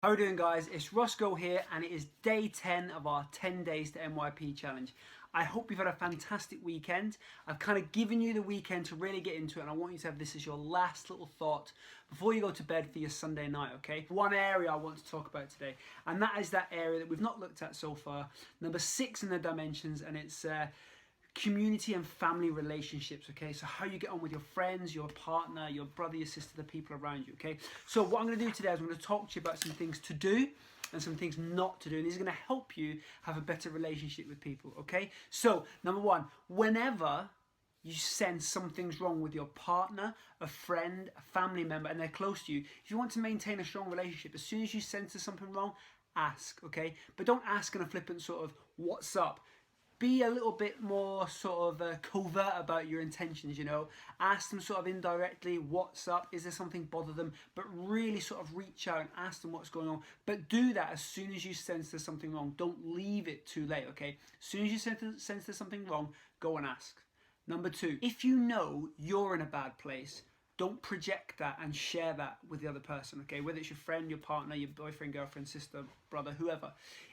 How are we doing, guys? It's Roscoe here, and it is day 10 of our 10 days to MYP challenge. I hope you've had a fantastic weekend. I've kind of given you the weekend to really get into it, and I want you to have this as your last little thought before you go to bed for your Sunday night, okay? One area I want to talk about today, and that is that area that we've not looked at so far. Number 6 in the dimensions, and it's community and family relationships, okay? So how you get on with your friends, your partner, your brother, your sister, the people around you, okay? So what I'm going to do today is I'm going to talk to you about some things to do and some things not to do. And these are going to help you have a better relationship with people, okay? So number one, whenever you sense something's wrong with your partner, a friend, a family member, and they're close to you, if you want to maintain a strong relationship, as soon as you sense there's something wrong, ask, okay? But don't ask in a flippant sort of, what's up? Be a little bit more sort of covert about your intentions, you know. Ask them sort of indirectly, what's up? Is there something bother them? But really sort of reach out and ask them what's going on. But do that as soon as you sense there's something wrong. Don't leave it too late, okay? As soon as you sense there's something wrong, go and ask. Number two, if you know you're in a bad place, don't project that and share that with the other person, okay? Whether it's your friend, your partner, your boyfriend, girlfriend, sister, brother, whoever.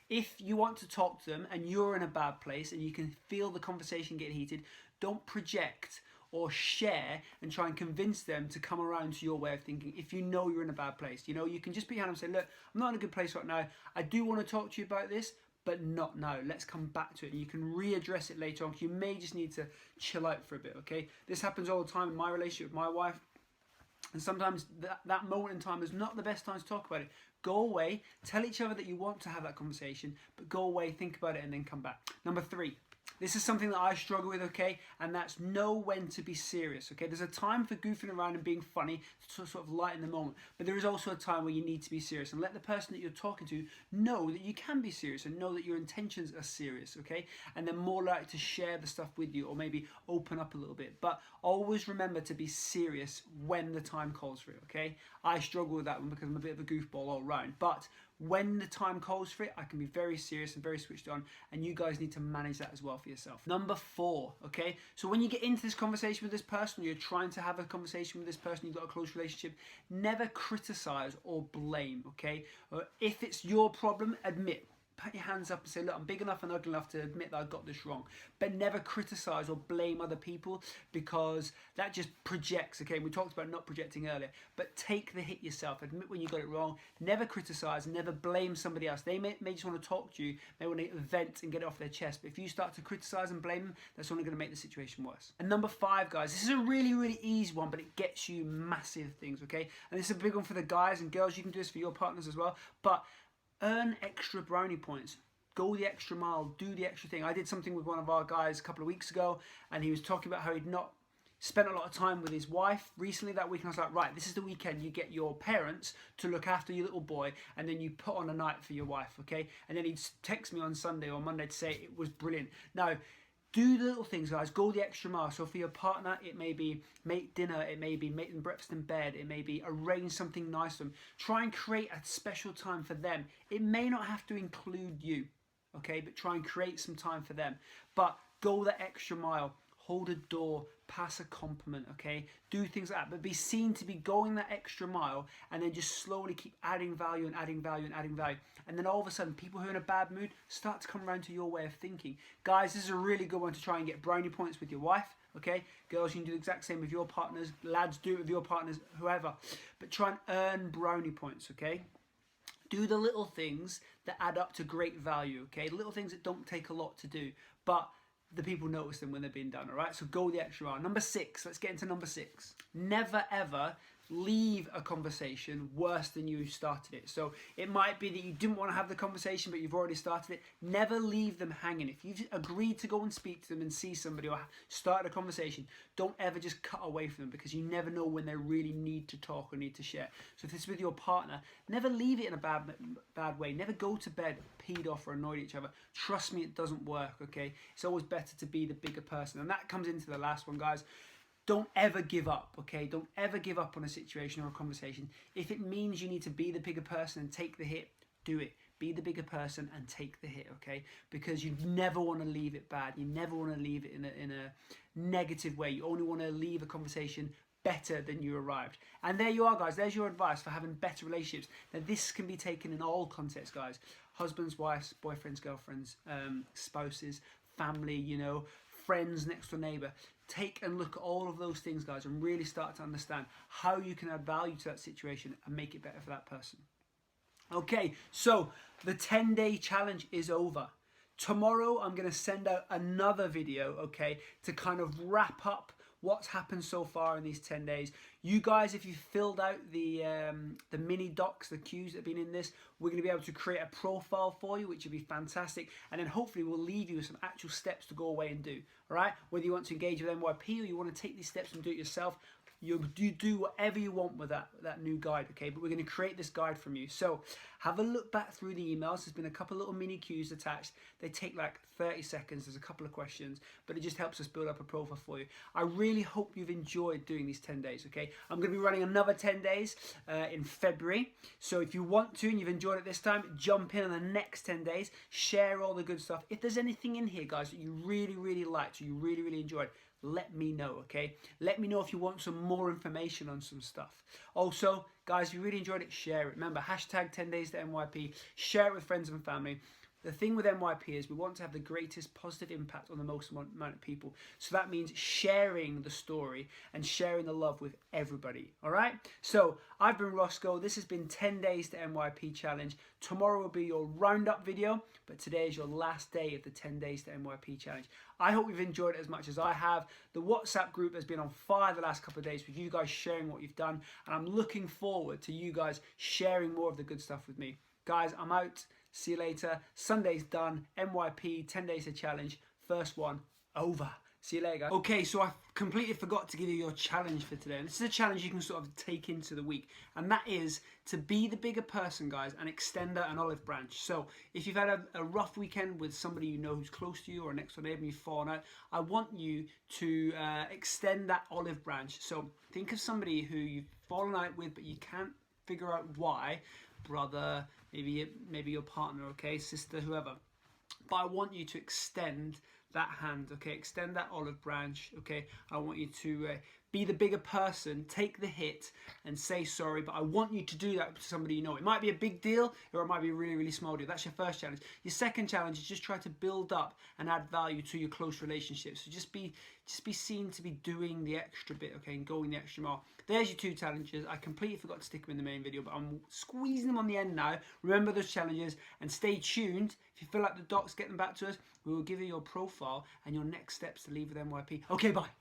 If you want to talk to them and you're in a bad place and you can feel the conversation get heated, don't project or share and try and convince them to come around to your way of thinking if you know you're in a bad place. You know, you can just put your hand and say, look, I'm not in a good place right now. I do want to talk to you about this, but not now. Let's come back to it. And you can readdress it later on. You may just need to chill out for a bit, okay? This happens all the time in my relationship with my wife. And sometimes that moment in time is not the best time to talk about it. Go away, tell each other that you want to have that conversation, but go away, think about it, and then come back. Number three, this is something that I struggle with, okay? And that's know when to be serious, okay? There's a time for goofing around and being funny to sort of lighten the moment. But there is also a time where you need to be serious. And let the person that you're talking to know that you can be serious and know that your intentions are serious, okay? And they're more likely to share the stuff with you or maybe open up a little bit. But always remember to be serious when the time calls for it, okay? I struggle with that one because I'm a bit of a goofball all round. But when the time calls for it, I can be very serious and very switched on, and you guys need to manage that as well for yourself. Number four, okay? So when you get into this conversation with this person, you're trying to have a conversation with this person, you've got a close relationship, never criticize or blame, okay? If it's your problem, admit. Put your hands up and say, look, I'm big enough and ugly enough to admit that I got this wrong. But never criticize or blame other people because that just projects, okay? We talked about not projecting earlier, but take the hit yourself. Admit when you got it wrong. Never criticize, never blame somebody else. They may just want to talk to you, may want to vent and get it off their chest. But if you start to criticize and blame them, that's only going to make the situation worse. And number five, guys, this is a really, really easy one, but it gets you massive things, okay? And this is a big one for the guys and girls. You can do this for your partners as well. But earn extra brownie points. Go the extra mile, do the extra thing. I did something with one of our guys a couple of weeks ago, and he was talking about how he'd not spent a lot of time with his wife recently that week, and I was like, right, this is the weekend you get your parents to look after your little boy, and then you put on a night for your wife, okay? And then he'd text me on Sunday or Monday to say it was brilliant. Now, do the little things, guys. Go the extra mile. So for your partner, it may be make dinner. It may be make them breakfast in bed. It may be arrange something nice for them. Try and create a special time for them. It may not have to include you, okay? But try and create some time for them. But go the extra mile. Hold a door, pass a compliment, okay? Do things like that, but be seen to be going that extra mile and then just slowly keep adding value and adding value and adding value. And then all of a sudden, people who are in a bad mood start to come around to your way of thinking. Guys, this is a really good one to try and get brownie points with your wife, okay? Girls, you can do the exact same with your partners. Lads, do it with your partners, whoever. But try and earn brownie points, okay? Do the little things that add up to great value, okay? Little things that don't take a lot to do, but the people notice them when they're being done, all right? So go the extra mile. Number six, let's get into number six. Never ever leave a conversation worse than you started it. So it might be that you didn't want to have the conversation, but you've already started it. Never leave them hanging. If you've agreed to go and speak to them and see somebody or start a conversation, don't ever just cut away from them because you never know when they really need to talk or need to share. So if it's with your partner, never leave it in a bad way. Never go to bed peed off or annoyed at each other. Trust me, it doesn't work, okay? It's always better to be the bigger person. And that comes into the last one, guys. Don't ever give up, okay? Don't ever give up on a situation or a conversation. If it means you need to be the bigger person and take the hit, do it. Be the bigger person and take the hit, okay? Because you never want to leave it bad. You never want to leave it in a negative way. You only want to leave a conversation better than you arrived. And there you are, guys. There's your advice for having better relationships. Now, this can be taken in all contexts, guys. Husbands, wives, boyfriends, girlfriends, spouses, family, you know, friends, next door neighbor. Take and look at all of those things, guys, and really start to understand how you can add value to that situation and make it better for that person. Okay, so the 10-day challenge is over. Tomorrow, I'm going to send out another video, okay, to kind of wrap up what's happened so far in these 10 days. You guys, if you filled out the mini docs, the cues that have been in this, we're going to be able to create a profile for you, which would be fantastic. And then hopefully we'll leave you with some actual steps to go away and do, all right? Whether you want to engage with MYP or you want to take these steps and do it yourself, you do whatever you want with that new guide, okay? But we're going to create this guide from you. So have a look back through the emails. There's been a couple little mini cues attached. They take like 30 seconds. There's a couple of questions, but it just helps us build up a profile for you. I really hope you've enjoyed doing these 10 days, okay? I'm going to be running another 10 days in February. So if you want to and you've enjoyed it this time, jump in on the next 10 days. Share all the good stuff. If there's anything in here, guys, that you really, really liked or you really, really enjoyed, let me know, okay? Let me know if you want some more information on some stuff. Also, guys, if you really enjoyed it, share it. Remember, hashtag 10 days to MYP. Share it with friends and family. The thing with MYP is we want to have the greatest positive impact on the most amount of people. So that means sharing the story and sharing the love with everybody, all right? So I've been Roscoe. This has been 10 days to MYP challenge. Tomorrow will be your roundup video, but today is your last day of the 10 days to MYP challenge. I hope you've enjoyed it as much as I have. The WhatsApp group has been on fire the last couple of days with you guys sharing what you've done, and I'm looking forward to you guys sharing more of the good stuff with me. Guys, I'm out. See you later. Sunday's done. MYP, 10 days to challenge. First one, over. See you later, guys. Okay, so I completely forgot to give you your challenge for today. And this is a challenge you can sort of take into the week. And that is to be the bigger person, guys, and extend out an olive branch. So if you've had a rough weekend with somebody you know who's close to you or a next door neighbor and you've fallen out, I want you to extend that olive branch. So think of somebody who you've fallen out with, but you can't figure out why. Brother, maybe your partner, okay, sister, whoever. But I want you to extend that hand, okay, extend that olive branch, okay. I want you to be the bigger person, take the hit and say sorry, but I want you to do that to somebody you know. It might be a big deal or it might be a really, really small deal. That's your first challenge. Your second challenge is just try to build up and add value to your close relationships. So just be seen to be doing the extra bit, okay, and going the extra mile. There's your two challenges. I completely forgot to stick them in the main video, but I'm squeezing them on the end now. Remember those challenges and stay tuned. If you fill out the docs, get them back to us. We will give you your profile and your next steps to leave with MYP. Okay, bye.